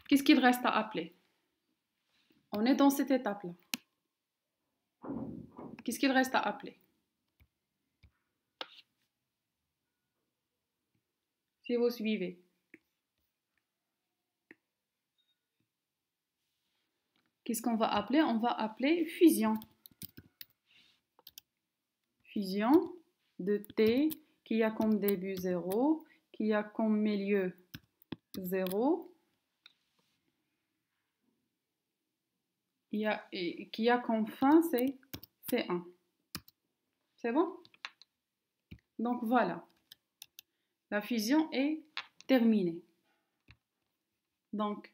Speaker 1: Qu'est-ce qu'il reste à appeler? On est dans cette étape-là. Qu'est-ce qu'il reste à appeler? Si vous suivez. Qu'est-ce qu'on va appeler? On va appeler fusion. Fusion de t qui a comme début 0, qui a comme milieu 0, qui a comme fin c'est 1. C'est bon? Donc voilà. La fusion est terminée. Donc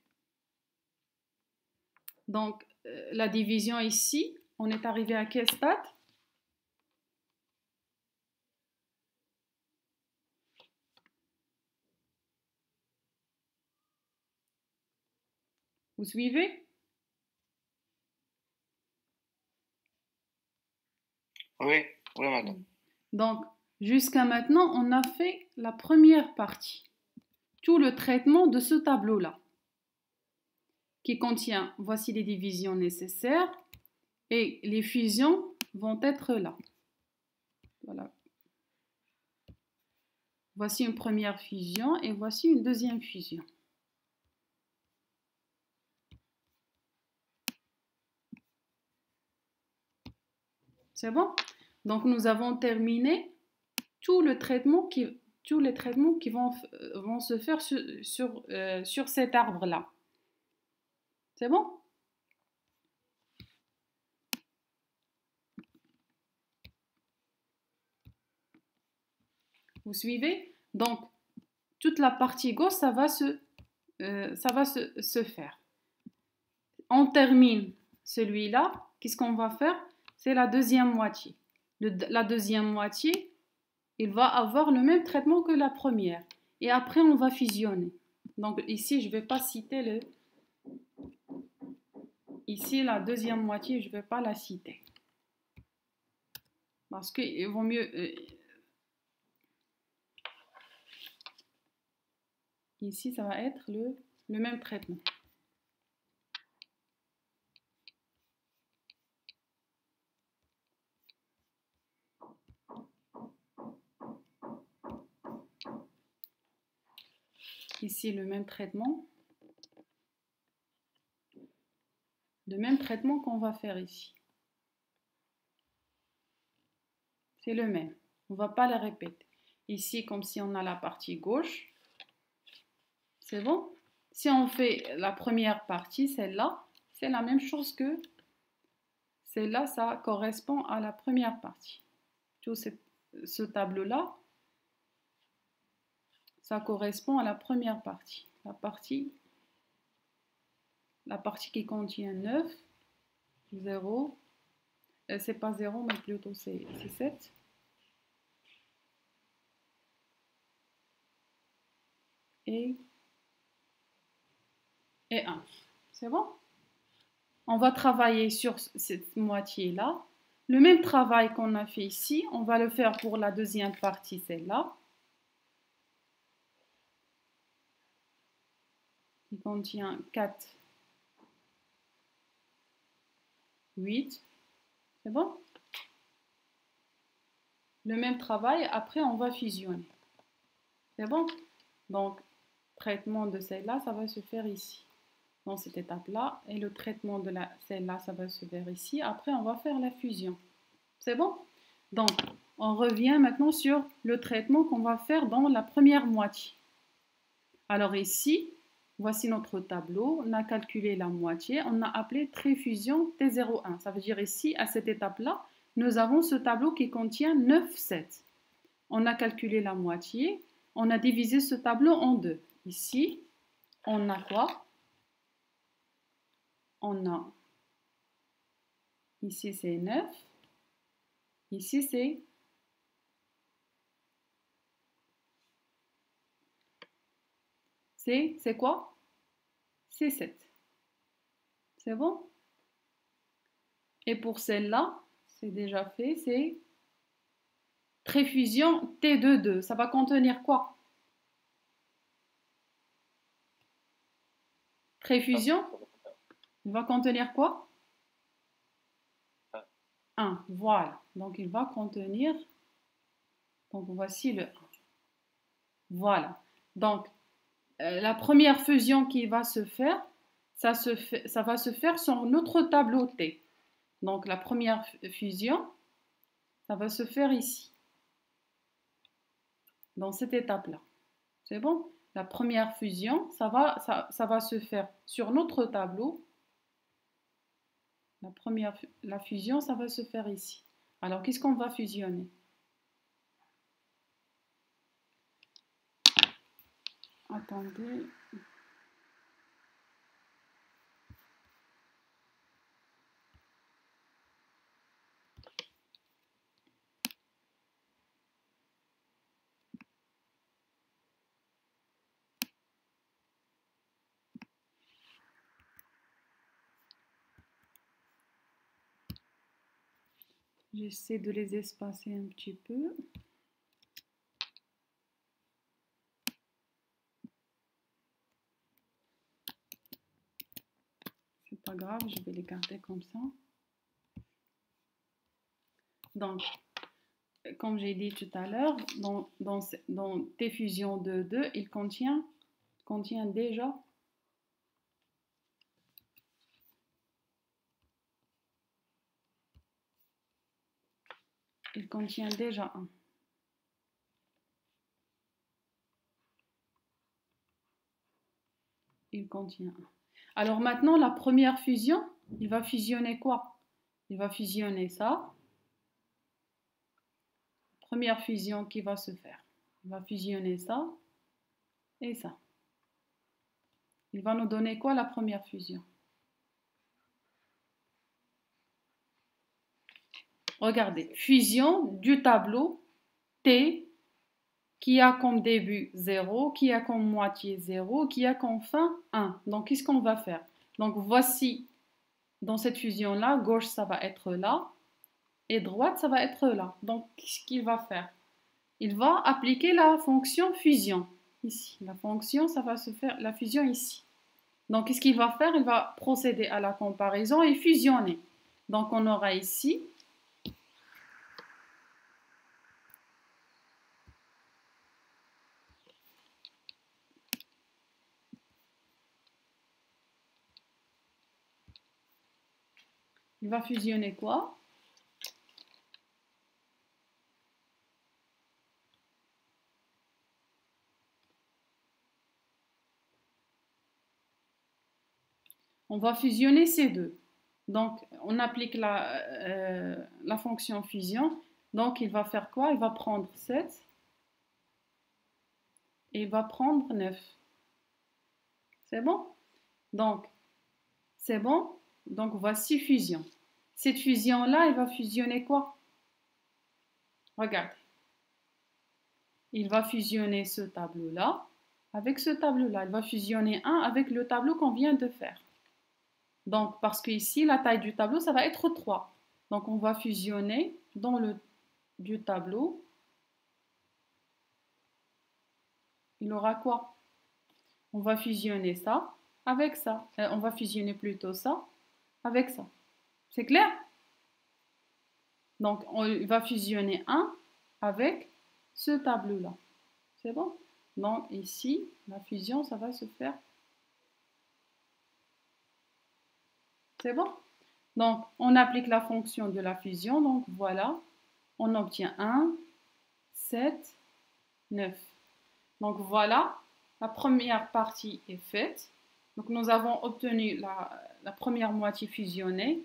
Speaker 1: la division ici, on est arrivé à quel stade? Vous suivez?
Speaker 3: Oui, oui, madame.
Speaker 1: Donc, jusqu'à maintenant, on a fait la première partie. Tout le traitement de ce tableau-là, qui contient, voici les divisions nécessaires, et les fusions vont être là. Voilà. Voici une première fusion et voici une deuxième fusion. C'est bon? Donc, nous avons terminé tous les traitements qui vont se faire sur cet arbre-là. C'est bon? Vous suivez? Donc, toute la partie gauche, ça va se faire. On termine celui-là. Qu'est-ce qu'on va faire? C'est la deuxième moitié. La deuxième moitié, il va avoir le même traitement que la première. Et après, on va fusionner. Donc ici, je ne vais pas citer le... Ici, la deuxième moitié, je ne vais pas la citer. Parce qu'il vaut mieux... Ici, ça va être le même traitement. Ici, le même traitement. Le même traitement qu'on va faire ici. C'est le même. On ne va pas le répéter. Ici, comme si on a la partie gauche. C'est bon? Si on fait la première partie, celle-là, c'est la même chose que celle-là, ça correspond à la première partie. Tout ce tableau-là, ça correspond à la première partie. La partie qui contient 9, 0, c'est pas 0, mais plutôt c'est 7. Et 1. C'est bon? On va travailler sur cette moitié-là. Le même travail qu'on a fait ici, on va le faire pour la deuxième partie, celle-là. Qui contient 4, 8. C'est bon? Le même travail, après on va fusionner. C'est bon? Donc, traitement de celle-là, ça va se faire ici, dans cette étape-là. Et le traitement de celle-là, ça va se faire ici. Après, on va faire la fusion. C'est bon? Donc, on revient maintenant sur le traitement qu'on va faire dans la première moitié. Alors ici, Voici notre tableau. On a calculé la moitié. On a appelé trait fusion T01. Ça veut dire ici, à cette étape-là, nous avons ce tableau qui contient 9 7. On a calculé la moitié. On a divisé ce tableau en deux. Ici, on a quoi? On a, ici c'est 9. Ici c'est quoi? C'est 7. C'est bon? Et pour celle-là, c'est déjà fait, c'est trait fusion T22. Ça va contenir quoi? Trait fusion, il va contenir quoi? 1. Voilà. Donc, il va contenir, donc voici le 1. Voilà. Donc, la première fusion qui va se faire, ça va se faire sur notre tableau T. Donc, la première fusion, ça va se faire ici, dans cette étape-là. C'est bon? La première fusion, ça va se faire sur notre tableau. La fusion, ça va se faire ici. Alors, qu'est-ce qu'on va fusionner? Attendez. J'essaie de les espacer un petit peu. C'est pas grave, je vais les garder comme ça. Donc, comme j'ai dit tout à l'heure, dans T fusion de 2, il contient déjà un. Il contient 1. Alors maintenant, la première fusion, il va fusionner quoi? Il va fusionner ça. Première fusion qui va se faire. Il va fusionner ça et ça. Il va nous donner quoi la première fusion? Regardez, fusion du tableau T qui a comme début 0, qui a comme moitié 0, qui a comme fin 1. Donc, qu'est-ce qu'on va faire? Donc, voici, dans cette fusion-là, gauche, ça va être là, et droite, ça va être là. Donc, qu'est-ce qu'il va faire? Il va appliquer la fonction fusion, ici. La fonction, ça va se faire, la fusion ici. Donc, qu'est-ce qu'il va faire? Il va procéder à la comparaison et fusionner. Donc, on aura ici il va fusionner quoi? On va fusionner ces deux. Donc, on applique la fonction fusion. Donc, il va faire quoi? Il va prendre 7 et il va prendre 9. C'est bon? Donc, c'est bon? Donc, voici fusion. Cette fusion-là, elle va fusionner quoi? Regarde. Il va fusionner ce tableau-là avec ce tableau-là. Il va fusionner un avec le tableau qu'on vient de faire. Donc, parce qu'ici, la taille du tableau, ça va être 3. Donc, on va fusionner dans du tableau. Il aura quoi? On va fusionner ça avec ça. On va fusionner plutôt ça avec ça. C'est clair? Donc, il va fusionner 1 avec ce tableau-là. C'est bon? Donc, ici, la fusion, ça va se faire. C'est bon? Donc, on applique la fonction de la fusion. Donc, voilà, on obtient 1, 7, 9. Donc, voilà La première partie est faite. Donc, nous avons obtenu la première moitié fusionnée.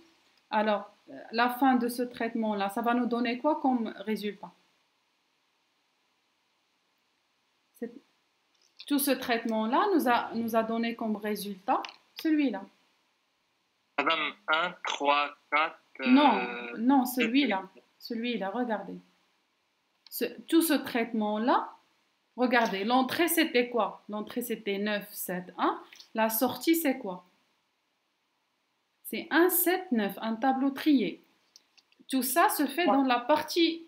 Speaker 1: Alors, la fin de ce traitement-là, ça va nous donner quoi comme résultat? Tout ce traitement-là nous a donné comme résultat celui-là.
Speaker 4: Madame, 1, 3, 4.
Speaker 1: Non, celui-là. Celui-là, regardez. Tout ce traitement-là, regardez, l'entrée c'était quoi? L'entrée c'était 9, 7, 1. La sortie c'est quoi? C'est 1, 7, 9, un tableau trié. Tout ça se fait dans la partie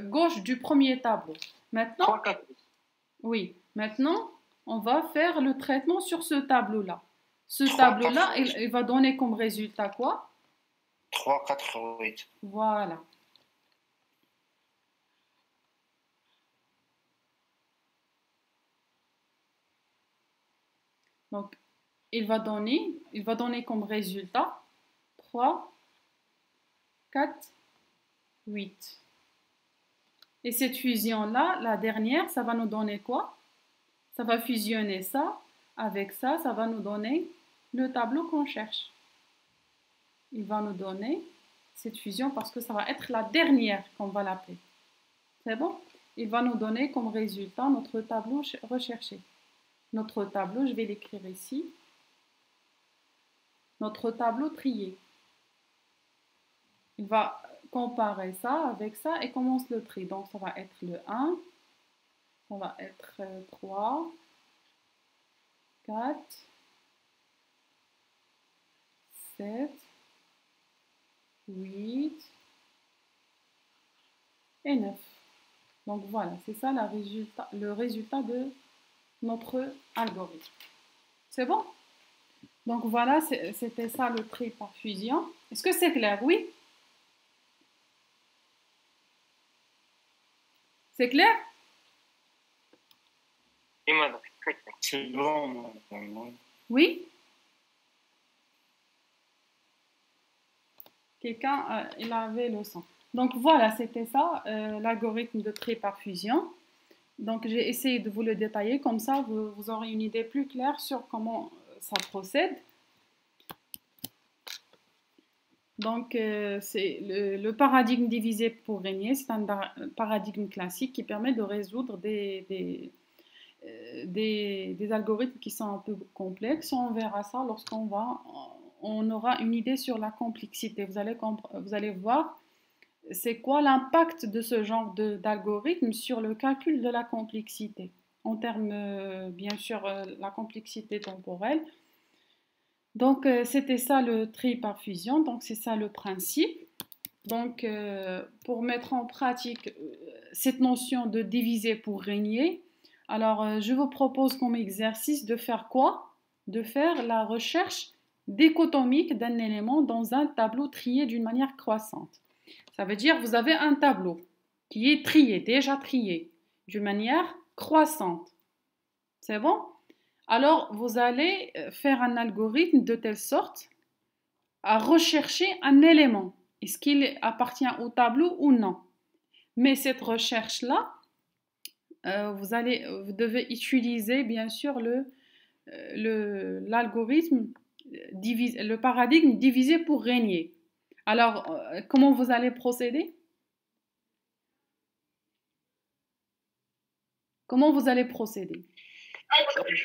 Speaker 1: gauche du premier tableau. Maintenant,
Speaker 4: 3, 4.
Speaker 1: oui, maintenant, on va faire le traitement sur ce tableau-là. Ce
Speaker 3: 3,
Speaker 1: tableau-là,
Speaker 3: 4,
Speaker 1: il va donner comme résultat quoi?
Speaker 3: 3, 4, 8.
Speaker 1: Voilà. Donc, il va donner comme résultat 3, 4, 8. Et cette fusion-là, la dernière, ça va nous donner quoi? Ça va fusionner ça avec ça, ça va nous donner le tableau qu'on cherche. Il va nous donner cette fusion parce que ça va être la dernière qu'on va l'appeler. C'est bon? Il va nous donner comme résultat notre tableau recherché. Notre tableau, je vais l'écrire ici. Notre tableau trié. Il va comparer ça avec ça et commence le tri. Donc, ça va être le 1, ça va être 3, 4, 7, 8 et 9. Donc, voilà, c'est ça le résultat de notre algorithme. C'est bon? Donc, voilà, c'était ça le tri par fusion. Est-ce que c'est clair? Oui? C'est clair?
Speaker 4: Et madame,
Speaker 3: C'est bon, madame.
Speaker 1: Oui? Quelqu'un, il avait le son. Donc voilà, c'était ça, l'algorithme de tri par fusion. Donc j'ai essayé de vous le détailler, comme ça vous aurez une idée plus claire sur comment ça procède. Donc c'est le paradigme divisé pour régner, c'est un paradigme classique qui permet de résoudre des algorithmes qui sont un peu complexes. On verra ça lorsqu'on aura une idée sur la complexité. Vous allez voir c'est quoi l'impact de ce genre d'algorithme sur le calcul de la complexité, en termes, bien sûr, la complexité temporelle. Donc, c'était ça le tri par fusion, donc c'est ça le principe. Donc, pour mettre en pratique cette notion de diviser pour régner, alors je vous propose comme exercice de faire quoi? De faire la recherche dichotomique d'un élément dans un tableau trié d'une manière croissante. Ça veut dire que vous avez un tableau qui est trié, déjà trié, d'une manière croissante. C'est bon? Alors, vous allez faire un algorithme de telle sorte à rechercher un élément. Est-ce qu'il appartient au tableau ou non? Mais cette recherche-là, vous devez utiliser bien sûr l'algorithme, le paradigme divisé pour régner. Alors, comment vous allez procéder? Comment vous allez procéder?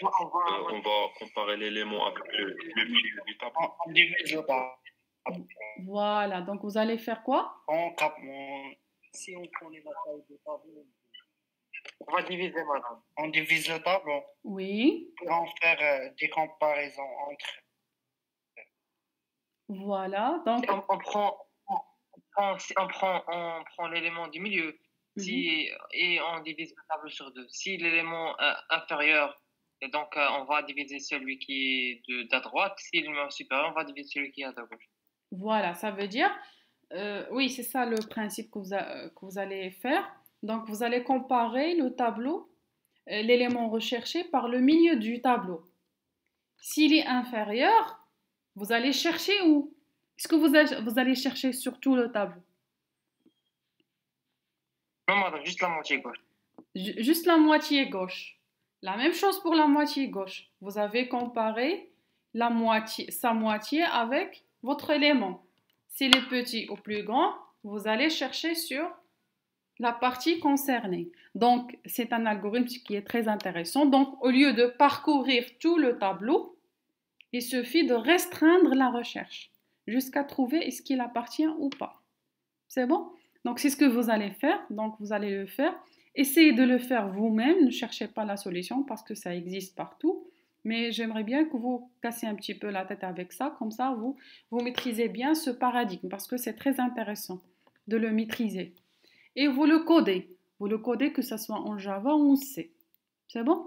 Speaker 5: On va comparer l'élément avec le milieu du tableau.
Speaker 3: On divise le tableau.
Speaker 1: Voilà, donc vous allez faire quoi?
Speaker 3: Si on connaît la taille du tableau,
Speaker 4: on va diviser, madame.
Speaker 3: on divise le tableau
Speaker 1: Oui.
Speaker 3: pour en faire des comparaisons entre.
Speaker 1: Voilà, donc
Speaker 4: On prend l'élément du milieu et on divise le tableau sur deux. Si l'élément inférieur, et donc on va diviser celui qui est à droite. Si l'élément supérieur, on va diviser celui qui est à gauche.
Speaker 1: Voilà, ça veut dire, oui, c'est ça le principe que vous allez faire. Donc, vous allez comparer le tableau, l'élément recherché par le milieu du tableau. S'il est inférieur, vous allez chercher où? Est-ce que vous allez chercher sur tout le tableau?
Speaker 4: Non, madame, juste la moitié gauche.
Speaker 1: Juste la moitié gauche. La même chose pour la moitié gauche. Vous avez comparé sa moitié avec votre élément. S'il est petit ou plus grand, vous allez chercher sur la partie concernée. Donc, c'est un algorithme qui est très intéressant. Donc, au lieu de parcourir tout le tableau, il suffit de restreindre la recherche jusqu'à trouver est-ce qu'il appartient ou pas. C'est bon? Donc, c'est ce que vous allez faire. Donc, vous allez le faire. Essayez de le faire vous-même. Ne cherchez pas la solution parce que ça existe partout. Mais j'aimerais bien que vous cassiez un petit peu la tête avec ça. Comme ça, vous maîtrisez bien ce paradigme parce que c'est très intéressant de le maîtriser. Et vous le codez. Vous le codez que ce soit en Java ou en C. C'est bon?